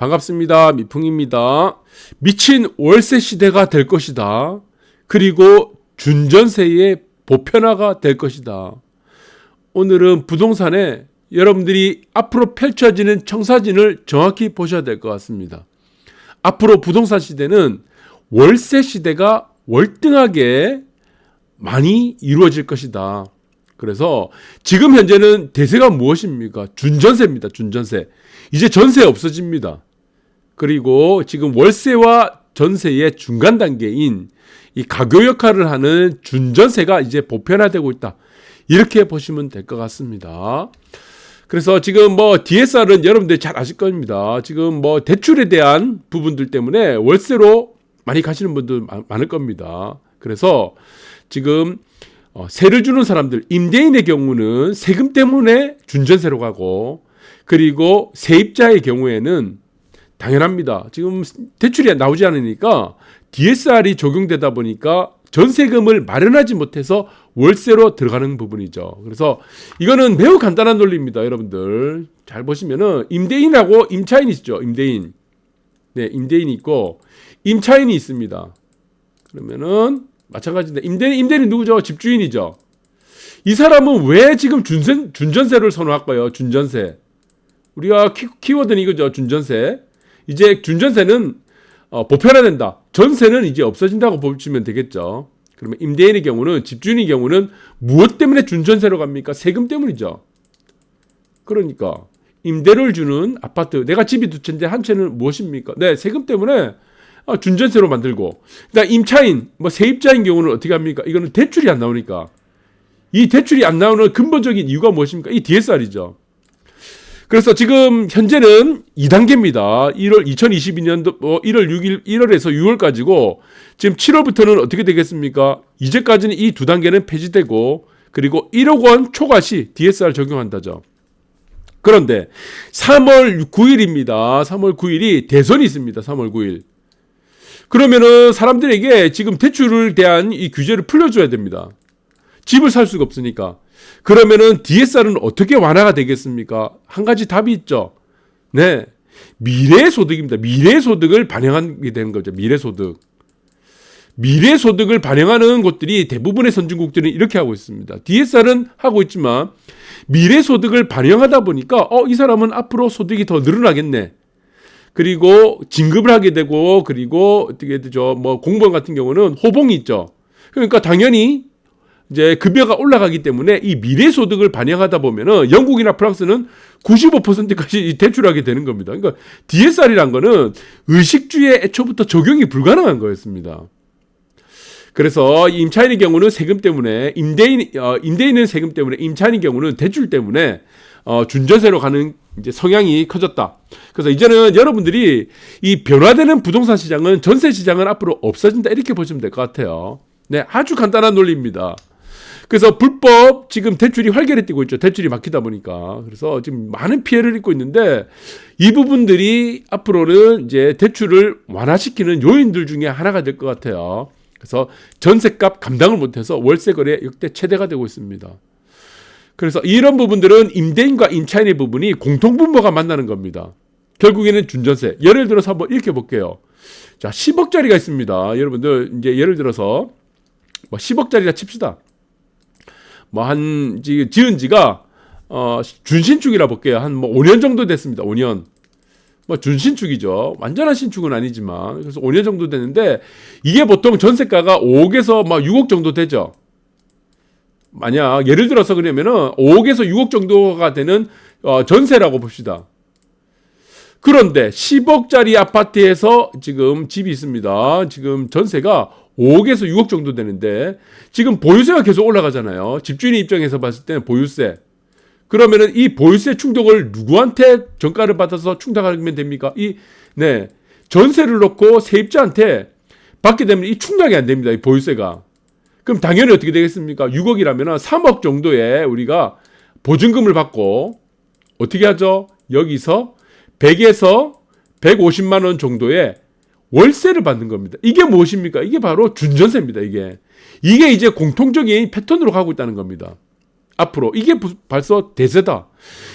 반갑습니다. 미풍입니다. 미친 월세 시대가 될 것이다. 그리고 준전세의 보편화가 될 것이다. 오늘은 부동산에 여러분들이 앞으로 펼쳐지는 청사진을 정확히 보셔야 될 것 같습니다. 앞으로 부동산 시대는 월세 시대가 월등하게 많이 이루어질 것이다. 그래서 지금 현재는 대세가 무엇입니까? 준전세입니다. 준전세. 이제 전세 없어집니다. 그리고 지금 월세와 전세의 중간 단계인 이 가교 역할을 하는 준전세가 이제 보편화되고 있다. 이렇게 보시면 될 것 같습니다. 그래서 지금 DSR은 여러분들 잘 아실 겁니다. 지금 대출에 대한 부분들 때문에 월세로 많이 가시는 분들 많을 겁니다. 그래서 지금 세를 주는 사람들, 임대인의 경우는 세금 때문에 준전세로 가고, 그리고 세입자의 경우에는 당연합니다. 지금 대출이 나오지 않으니까 DSR이 적용되다 보니까 전세금을 마련하지 못해서 월세로 들어가는 부분이죠. 그래서 이거는 매우 간단한 논리입니다. 여러분들 잘 보시면은 임대인하고 임차인이 있죠. 임대인. 네, 임대인이 있고 임차인이 있습니다. 그러면은 마찬가지인데 임대인이 누구죠? 집주인이죠. 이 사람은 왜 지금 준전세를 선호할까요? 준전세. 우리가 키워드는 이거죠. 준전세. 이제 준전세는 보편화된다. 전세는 이제 없어진다고 보시면 되겠죠. 그러면 임대인의 경우는, 집주인의 경우는 무엇 때문에 준전세로 갑니까? 세금 때문이죠. 그러니까 임대를 주는 아파트, 내가 집이 두 채인데 한 채는 무엇입니까? 네, 세금 때문에 준전세로 만들고. 그러니까 임차인, 세입자인 경우는 어떻게 합니까? 이거는 대출이 안 나오니까. 이 대출이 안 나오는 근본적인 이유가 무엇입니까? 이 DSR이죠. 그래서 지금 현재는 2단계입니다. 2022년도 1월 6일, 1월에서 6월까지고, 지금 7월부터는 어떻게 되겠습니까? 이제까지는 이 두 단계는 폐지되고, 그리고 1억 원 초과 시 DSR 적용한다죠. 그런데 3월 9일입니다. 3월 9일이 대선이 있습니다. 3월 9일. 그러면은 사람들에게 지금 대출을 대한 이 규제를 풀려줘야 됩니다. 집을 살 수가 없으니까. 그러면은 DSR은 어떻게 완화가 되겠습니까? 한 가지 답이 있죠. 네. 미래의 소득입니다. 미래의 소득을 반영하게 되는 거죠. 미래소득. 미래소득을 반영하는 곳들이 대부분의 선진국들은 이렇게 하고 있습니다. DSR은 하고 있지만 미래소득을 반영하다 보니까 이 사람은 앞으로 소득이 더 늘어나겠네. 그리고 진급을 하게 되고, 그리고 어떻게 되죠? 공무원 같은 경우는 호봉이 있죠. 그러니까 당연히 이제 급여가 올라가기 때문에 이 미래소득을 반영하다 보면은 영국이나 프랑스는 95%까지 대출하게 되는 겁니다. 그러니까 DSR이란 거는 의식주의 애초부터 적용이 불가능한 거였습니다. 그래서 임차인의 경우는 세금 때문에, 임대인은 세금 때문에, 임차인의 경우는 대출 때문에 준전세로 가는 이제 성향이 커졌다. 그래서 이제는 여러분들이 이 변화되는 부동산 시장은, 전세 시장은 앞으로 없어진다, 이렇게 보시면 될 것 같아요. 네, 아주 간단한 논리입니다. 그래서 불법 지금 대출이 활개를 띠고 있죠. 대출이 막히다 보니까. 그래서 지금 많은 피해를 입고 있는데, 이 부분들이 앞으로는 이제 대출을 완화시키는 요인들 중에 하나가 될 것 같아요. 그래서 전세값 감당을 못해서 월세 거래 역대 최대가 되고 있습니다. 그래서 이런 부분들은 임대인과 임차인의 부분이 공통분모가 만나는 겁니다. 결국에는 준전세. 예를 들어서 한번 이렇게 볼게요. 자, 10억짜리가 있습니다. 여러분들 이제 예를 들어서 10억짜리라 칩시다. 지은 지가 준신축이라 볼게요. 한 5년 정도 됐습니다. 5년. 준신축이죠. 완전한 신축은 아니지만. 그래서 5년 정도 됐는데, 이게 보통 전세가가 5억에서 6억 정도 되죠. 만약 예를 들어서 그러면은 5억에서 6억 정도가 되는 전세라고 봅시다. 그런데 10억짜리 아파트에서 지금 집이 있습니다. 지금 전세가 5억에서 6억 정도 되는데, 지금 보유세가 계속 올라가잖아요. 집주인 입장에서 봤을 때는 보유세. 그러면은 이 보유세 충족을 누구한테 전가를 받아서 충당하면 됩니까? 전세를 놓고 세입자한테 받게 되면 이 충당이 안 됩니다. 이 보유세가. 그럼 당연히 어떻게 되겠습니까? 6억이라면 3억 정도의 우리가 보증금을 받고, 어떻게 하죠? 여기서 100에서 150만 원 정도의 월세를 받는 겁니다. 이게 무엇입니까? 이게 바로 준전세입니다. 이게 이제 공통적인 패턴으로 가고 있다는 겁니다. 앞으로 이게 벌써 대세다.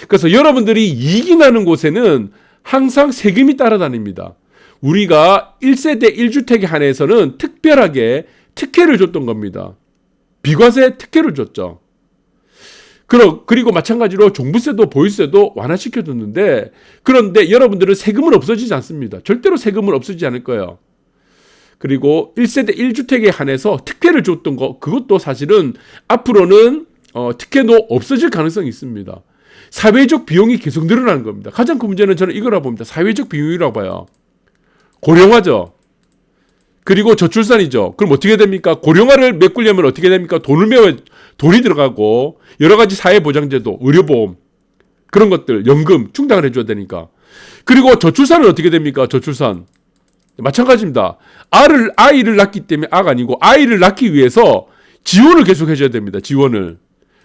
그래서 여러분들이 이익이 나는 곳에는 항상 세금이 따라다닙니다. 우리가 1세대 1주택에 한해서는 특별하게 특혜를 줬던 겁니다. 비과세 특혜를 줬죠. 그리고 마찬가지로 종부세도 보유세도 완화시켜줬는데, 그런데 여러분들은 세금은 없어지지 않습니다. 절대로 세금은 없어지지 않을 거예요. 그리고 1세대 1주택에 한해서 특혜를 줬던 거, 그것도 사실은 앞으로는 특혜도 없어질 가능성이 있습니다. 사회적 비용이 계속 늘어나는 겁니다. 가장 큰 문제는 저는 이거라고 봅니다. 사회적 비용이라고 봐요. 고령화죠. 그리고 저출산이죠. 그럼 어떻게 됩니까? 고령화를 메꾸려면 어떻게 됩니까? 돈이 들어가고 여러 가지 사회보장제도, 의료보험 그런 것들, 연금 충당을 해줘야 되니까. 그리고 저출산은 어떻게 됩니까? 저출산 마찬가지입니다. 아이를 낳기 때문에 아니고 아이를 낳기 위해서 지원을 계속 해줘야 됩니다. 지원을.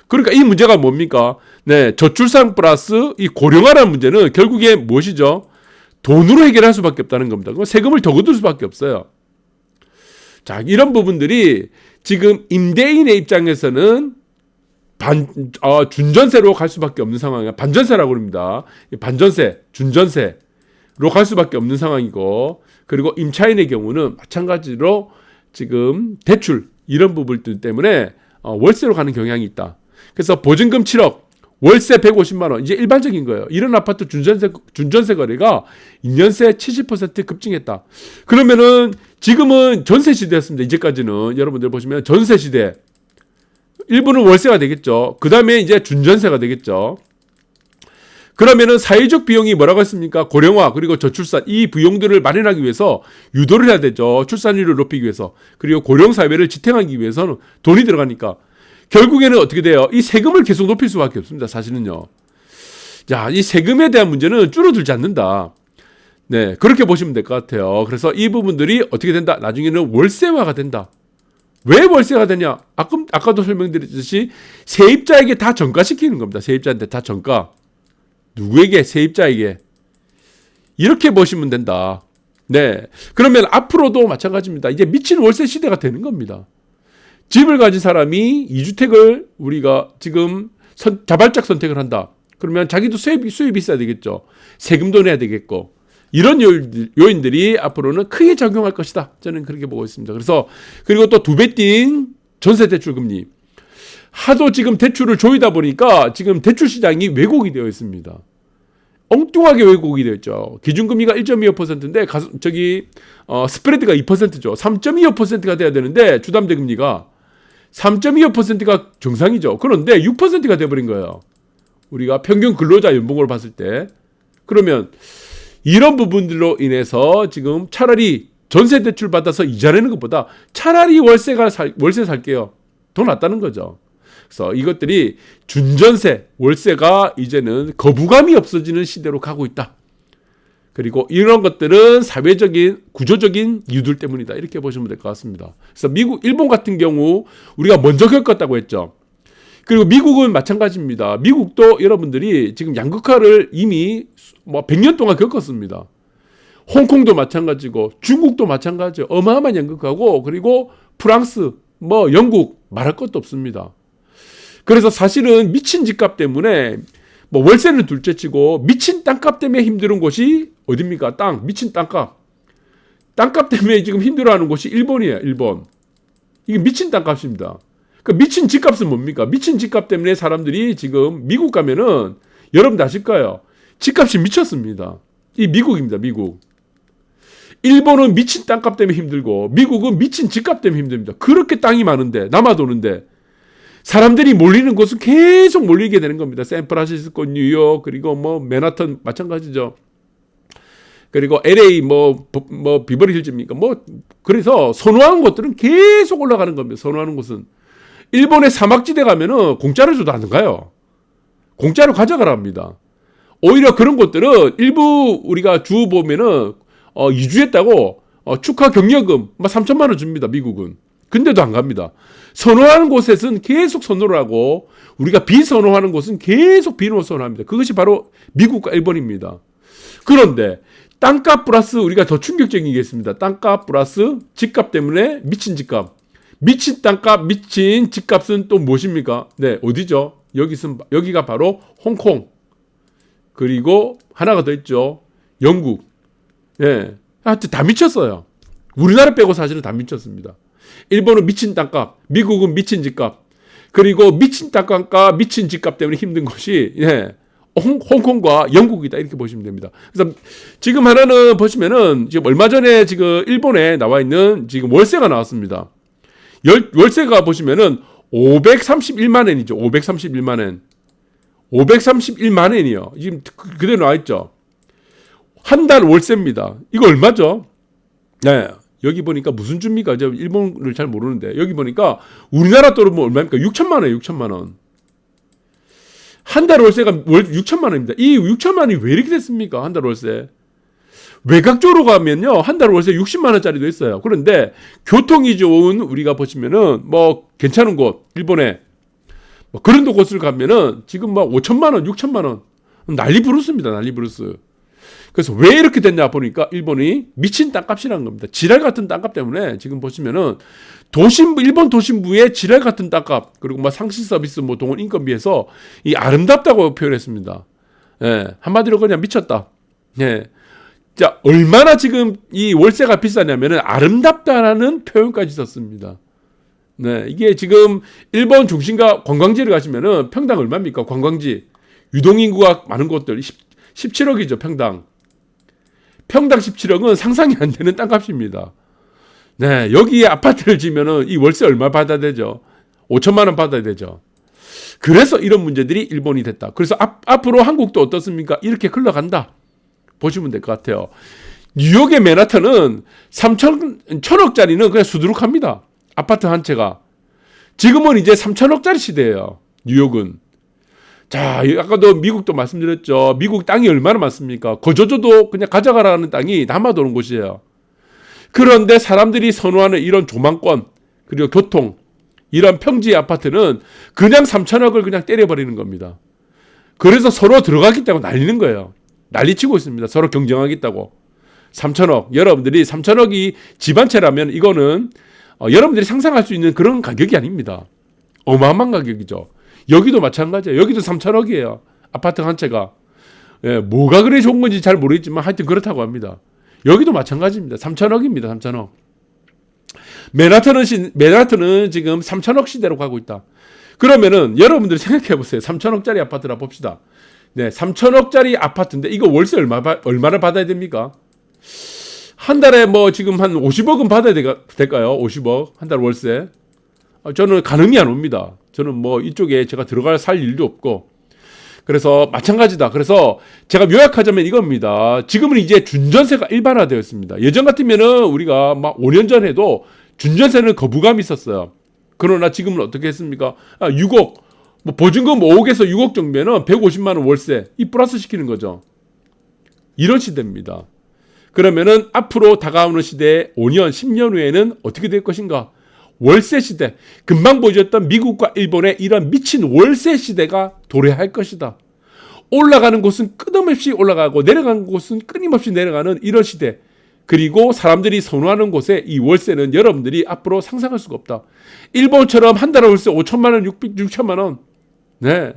그러니까 이 문제가 뭡니까? 네, 저출산 플러스 이 고령화라는 문제는 결국에 무엇이죠? 돈으로 해결할 수밖에 없다는 겁니다. 그럼 세금을 더 거둘 수밖에 없어요. 자, 이런 부분들이 지금 임대인의 입장에서는 준전세로 갈 수밖에 없는 상황이에요. 반전세라고 합니다. 반전세, 준전세로 갈 수밖에 없는 상황이고, 그리고 임차인의 경우는 마찬가지로 지금 대출 이런 부분들 때문에 월세로 가는 경향이 있다. 그래서 보증금 7억, 월세 150만 원, 이제 일반적인 거예요. 이런 아파트 준전세 거래가 2년새 70% 급증했다. 그러면은 지금은 전세 시대였습니다. 이제까지는 여러분들 보시면 전세 시대. 일부는 월세가 되겠죠. 그 다음에 이제 준전세가 되겠죠. 그러면은 사회적 비용이 뭐라고 했습니까? 고령화 그리고 저출산 이 비용들을 마련하기 위해서 유도를 해야 되죠. 출산율을 높이기 위해서. 그리고 고령 사회를 지탱하기 위해서는 돈이 들어가니까. 결국에는 어떻게 돼요? 이 세금을 계속 높일 수밖에 없습니다. 사실은요. 자, 이 세금에 대한 문제는 줄어들지 않는다. 네, 그렇게 보시면 될 것 같아요. 그래서 이 부분들이 어떻게 된다? 나중에는 월세화가 된다. 왜 월세가 되냐? 아까도 설명드렸듯이 세입자에게 다 전가시키는 겁니다. 세입자한테 다 전가. 누구에게? 세입자에게. 이렇게 보시면 된다. 네, 그러면 앞으로도 마찬가지입니다. 이제 미친 월세 시대가 되는 겁니다. 집을 가진 사람이 2주택을 우리가 지금 자발적 선택을 한다. 그러면 자기도 수입이 있어야 되겠죠. 세금도 내야 되겠고. 이런 요인들이 앞으로는 크게 작용할 것이다. 저는 그렇게 보고 있습니다. 그리고 또 두 배 뛴 전세 대출 금리. 하도 지금 대출을 조이다 보니까 지금 대출 시장이 왜곡이 되어 있습니다. 엉뚱하게 왜곡이 되어 있죠. 기준금리가 1.25%인데 스프레드가 2%죠. 3.25%가 돼야 되는데 주담대 금리가 3.25%가 정상이죠. 그런데 6%가 돼버린 거예요. 우리가 평균 근로자 연봉을 봤을 때. 그러면 이런 부분들로 인해서 지금 차라리 전세 대출 받아서 이자 내는 것보다 차라리 월세 살게요. 더 낫다는 거죠. 그래서 이것들이 준전세, 월세가 이제는 거부감이 없어지는 시대로 가고 있다. 그리고 이런 것들은 사회적인, 구조적인 이유들 때문이다. 이렇게 보시면 될 것 같습니다. 그래서 일본 같은 경우 우리가 먼저 겪었다고 했죠. 그리고 미국은 마찬가지입니다. 미국도 여러분들이 지금 양극화를 이미 100년 동안 겪었습니다. 홍콩도 마찬가지고 중국도 마찬가지죠. 어마어마한 양극화고, 그리고 프랑스, 영국 말할 것도 없습니다. 그래서 사실은 미친 집값 때문에 월세는 둘째치고 미친 땅값 때문에 힘든 곳이 어딥니까? 미친 땅값. 땅값 때문에 지금 힘들어하는 곳이 일본이에요. 일본. 이게 미친 땅값입니다. 그 미친 집값은 뭡니까? 미친 집값 때문에 사람들이 지금 미국 가면은 여러분들 아실 거예요. 집값이 미쳤습니다. 이 미국입니다. 미국. 일본은 미친 땅값 때문에 힘들고 미국은 미친 집값 때문에 힘듭니다. 그렇게 땅이 많은데 남아도는데 사람들이 몰리는 곳은 계속 몰리게 되는 겁니다. 샌프란시스코, 뉴욕, 그리고 맨하튼 마찬가지죠. 그리고 LA 비버리 힐즈입니까? 그래서 선호하는 곳들은 계속 올라가는 겁니다. 선호하는 곳은. 일본의 사막지대 가면은 공짜로 줘도 안 가요. 공짜로 가져가라 합니다. 오히려 그런 곳들은 일부 우리가 주 보면은 이주했다고 축하 격려금 3천만 원 줍니다. 미국은. 근데도 안 갑니다. 선호하는 곳에서는 계속 선호를 하고 우리가 비선호하는 곳은 계속 비선호합니다. 그것이 바로 미국과 일본입니다. 그런데 땅값 플러스 우리가 더 충격적이겠습니다. 땅값 플러스 집값 때문에 미친 집값. 미친 땅값, 미친 집값은 또 무엇입니까? 네, 어디죠? 여기가 바로 홍콩. 그리고 하나가 더 있죠. 영국, 예, 하여튼 다 미쳤어요. 우리나라 빼고 사실은 다 미쳤습니다. 일본은 미친 땅값, 미국은 미친 집값, 그리고 미친 땅값과 미친 집값 때문에 힘든 것이 예, 홍콩과 영국이다 이렇게 보시면 됩니다. 그래서 지금 하나는 보시면은 지금 얼마 전에 지금 일본에 나와 있는 지금 월세가 나왔습니다. 월세가 보시면은 531만 엔이죠. 531만 엔. 531만 엔이요. 지금 그대로 나와 있죠. 한 달 월세입니다. 이거 얼마죠? 네. 여기 보니까 무슨 줍니까? 저 일본을 잘 모르는데 여기 보니까 우리나라 돈으로 뭐 얼마입니까? 6천만 원이에요. 6천만 원. 한 달 월세가 6천만 원입니다. 이 6천만 원이 왜 이렇게 됐습니까? 한 달 월세. 외곽 쪽으로 가면요. 한 달 월세 60만 원짜리도 있어요. 그런데 교통이 좋은 우리가 보시면은 뭐 괜찮은 곳, 일본에 뭐 그런 곳을 가면은 지금 막 5천만 원, 6천만 원 난리 부르스입니다. 난리 부르스. 그래서 왜 이렇게 됐냐 보니까 일본이 미친 땅값이라는 겁니다. 지랄 같은 땅값 때문에 지금 보시면은 일본 도심부의 지랄 같은 땅값 그리고 뭐 상시 서비스 뭐 동원 인건비에서 이 아름답다고 표현했습니다. 예, 한마디로 그냥 미쳤다. 예. 자, 얼마나 지금 이 월세가 비싸냐면은 아름답다라는 표현까지 썼습니다. 네, 이게 지금 일본 중심가 관광지를 가시면은 평당 얼마입니까? 관광지. 유동인구가 많은 곳들 17억이죠, 평당. 평당 17억은 상상이 안 되는 땅값입니다. 네, 여기에 아파트를 지면은 이 월세 얼마 받아야 되죠? 5천만 원 받아야 되죠. 그래서 이런 문제들이 일본이 됐다. 그래서 앞으로 한국도 어떻습니까? 이렇게 흘러간다. 보시면 될 것 같아요. 뉴욕의 맨하탄은 1,000억짜리는 그냥 수두룩합니다. 아파트 한 채가. 지금은 이제 3,000억짜리 시대예요. 뉴욕은. 자, 아까도 미국도 말씀드렸죠. 미국 땅이 얼마나 많습니까? 거저줘도 그냥 가져가라는 땅이 남아도는 곳이에요. 그런데 사람들이 선호하는 이런 조망권, 그리고 교통, 이런 평지 아파트는 그냥 3,000억을 그냥 때려버리는 겁니다. 그래서 서로 들어가기 때문에 날리는 거예요. 난리치고 있습니다. 서로 경쟁하겠다고. 3,000억. 여러분들이 3,000억이 집 한 채라면 이거는 여러분들이 상상할 수 있는 그런 가격이 아닙니다. 어마어마한 가격이죠. 여기도 마찬가지예요. 여기도 3,000억이에요. 아파트 한 채가. 예, 뭐가 그래 좋은 건지 잘 모르겠지만 하여튼 그렇다고 합니다. 여기도 마찬가지입니다. 3,000억입니다. 3,000억. 맨하탄은 지금 3,000억 시대로 가고 있다. 그러면은 여러분들이 생각해 보세요. 3,000억짜리 아파트라 봅시다. 네, 3,000억짜리 아파트인데 이거 월세 얼마나 받아야 됩니까? 한 달에 뭐 지금 한 50억은 받아야 될까요? 50억 한 달 월세. 저는 가늠이 안 옵니다. 저는 뭐 이쪽에 제가 살 일도 없고. 그래서 마찬가지다. 그래서 제가 요약하자면 이겁니다. 지금은 이제 준전세가 일반화되었습니다. 예전 같으면은 우리가 막 5년 전에도 준전세는 거부감이 있었어요. 그러나 지금은 어떻게 했습니까? 6억. 뭐 보증금 5억에서 6억 정도면은 150만 원 월세 이 플러스 시키는 거죠. 이런 시대입니다. 그러면은 앞으로 다가오는 시대에 5년, 10년 후에는 어떻게 될 것인가? 월세 시대. 금방 보여줬던 미국과 일본의 이런 미친 월세 시대가 도래할 것이다. 올라가는 곳은 끝없이 올라가고 내려가는 곳은 끊임없이 내려가는 이런 시대. 그리고 사람들이 선호하는 곳에 이 월세는 여러분들이 앞으로 상상할 수가 없다. 일본처럼 한 달에 월세 5천만 원, 6천만 원. 네.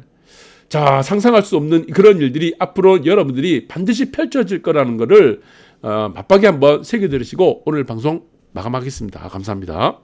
자, 상상할 수 없는 그런 일들이 앞으로 여러분들이 반드시 펼쳐질 거라는 것을 맞박이 한번 새겨 들으시고 오늘 방송 마감하겠습니다. 감사합니다.